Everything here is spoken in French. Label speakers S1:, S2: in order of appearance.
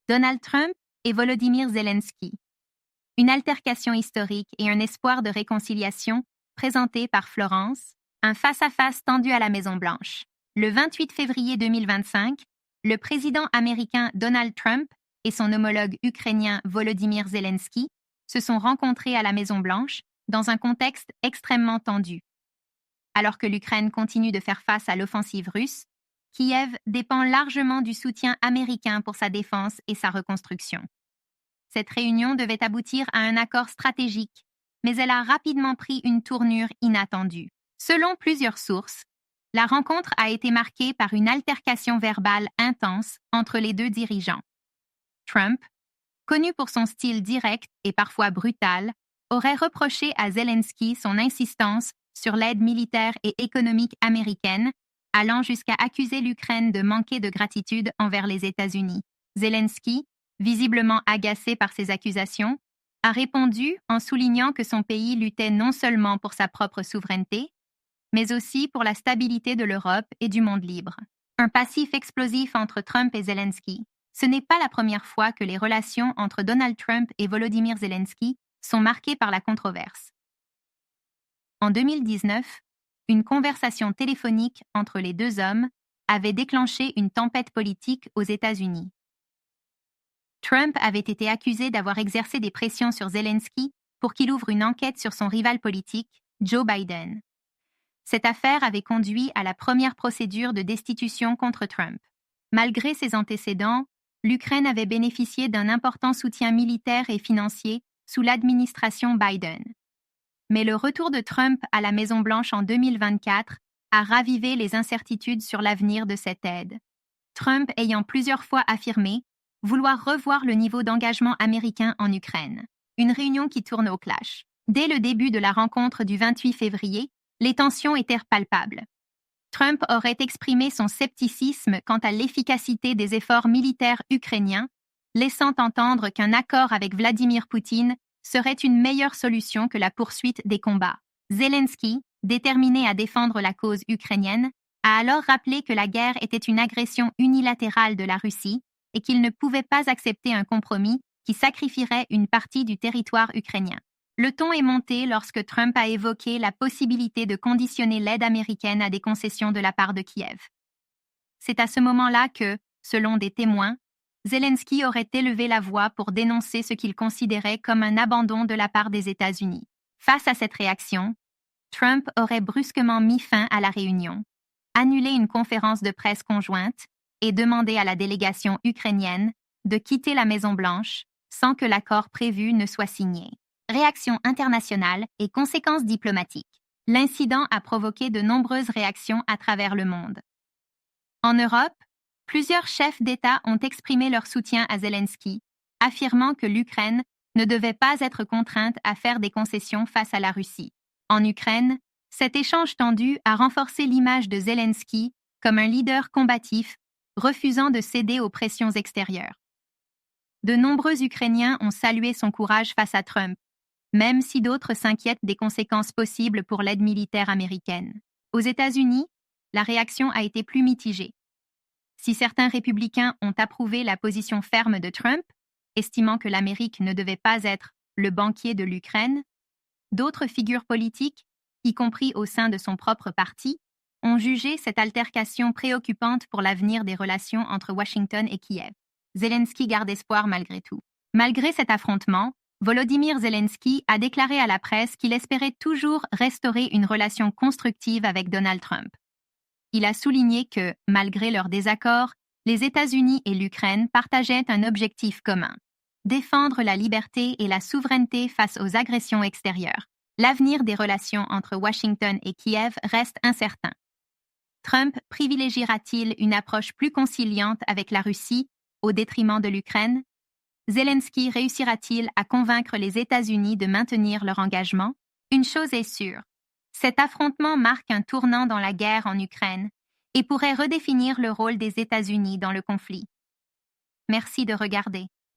S1: Donald Trump et Volodymyr Zelensky. Une altercation historique et un espoir de réconciliation présenté par Florence, un face-à-face tendu à la Maison-Blanche. Le 28 février 2025, le président américain Donald Trump et son homologue ukrainien Volodymyr Zelensky se sont rencontrés à la Maison-Blanche dans un contexte extrêmement tendu. Alors que l'Ukraine continue de faire face à l'offensive russe, Kiev dépend largement du soutien américain pour sa défense et sa reconstruction. Cette réunion devait aboutir à un accord stratégique, mais elle a rapidement pris une tournure inattendue. Selon plusieurs sources, la rencontre a été marquée par une altercation verbale intense entre les deux dirigeants. Trump, connu pour son style direct et parfois brutal, aurait reproché à Zelensky son insistance sur l'aide militaire et économique américaine, allant jusqu'à accuser l'Ukraine de manquer de gratitude envers les États-Unis. Zelensky, visiblement agacé par ces accusations, a répondu en soulignant que son pays luttait non seulement pour sa propre souveraineté, mais aussi pour la stabilité de l'Europe et du monde libre. Un passif explosif entre Trump et Zelensky. Ce n'est pas la première fois que les relations entre Donald Trump et Volodymyr Zelensky sont marquées par la controverse. En 2019, une conversation téléphonique entre les deux hommes avait déclenché une tempête politique aux États-Unis. Trump avait été accusé d'avoir exercé des pressions sur Zelensky pour qu'il ouvre une enquête sur son rival politique, Joe Biden. Cette affaire avait conduit à la première procédure de destitution contre Trump. Malgré ses antécédents, l'Ukraine avait bénéficié d'un important soutien militaire et financier sous l'administration Biden. Mais le retour de Trump à la Maison-Blanche en 2024 a ravivé les incertitudes sur l'avenir de cette aide. Trump ayant plusieurs fois affirmé vouloir revoir le niveau d'engagement américain en Ukraine. Une réunion qui tourne au clash. Dès le début de la rencontre du 28 février, les tensions étaient palpables. Trump aurait exprimé son scepticisme quant à l'efficacité des efforts militaires ukrainiens, laissant entendre qu'un accord avec Vladimir Poutine serait une meilleure solution que la poursuite des combats. Zelensky, déterminé à défendre la cause ukrainienne, a alors rappelé que la guerre était une agression unilatérale de la Russie et qu'il ne pouvait pas accepter un compromis qui sacrifierait une partie du territoire ukrainien. Le ton est monté lorsque Trump a évoqué la possibilité de conditionner l'aide américaine à des concessions de la part de Kiev. C'est à ce moment-là que, selon des témoins, Zelensky aurait élevé la voix pour dénoncer ce qu'il considérait comme un abandon de la part des États-Unis. Face à cette réaction, Trump aurait brusquement mis fin à la réunion, annulé une conférence de presse conjointe et demandé à la délégation ukrainienne de quitter la Maison-Blanche sans que l'accord prévu ne soit signé. Réaction internationale et conséquences diplomatiques. L'incident a provoqué de nombreuses réactions à travers le monde. En Europe, plusieurs chefs d'État ont exprimé leur soutien à Zelensky, affirmant que l'Ukraine ne devait pas être contrainte à faire des concessions face à la Russie. En Ukraine, cet échange tendu a renforcé l'image de Zelensky comme un leader combatif, refusant de céder aux pressions extérieures. De nombreux Ukrainiens ont salué son courage face à Trump, même si d'autres s'inquiètent des conséquences possibles pour l'aide militaire américaine. Aux États-Unis, la réaction a été plus mitigée. Si certains républicains ont approuvé la position ferme de Trump, estimant que l'Amérique ne devait pas être le banquier de l'Ukraine, d'autres figures politiques, y compris au sein de son propre parti, ont jugé cette altercation préoccupante pour l'avenir des relations entre Washington et Kiev. Zelensky garde espoir malgré tout. Malgré cet affrontement, Volodymyr Zelensky a déclaré à la presse qu'il espérait toujours restaurer une relation constructive avec Donald Trump. Il a souligné que, malgré leurs désaccords, les États-Unis et l'Ukraine partageaient un objectif commun: défendre la liberté et la souveraineté face aux agressions extérieures. L'avenir des relations entre Washington et Kiev reste incertain. Trump privilégiera-t-il une approche plus conciliante avec la Russie au détriment de l'Ukraine? Zelensky réussira-t-il à convaincre les États-Unis de maintenir leur engagement? Une chose est sûre, cet affrontement marque un tournant dans la guerre en Ukraine et pourrait redéfinir le rôle des États-Unis dans le conflit. Merci de regarder.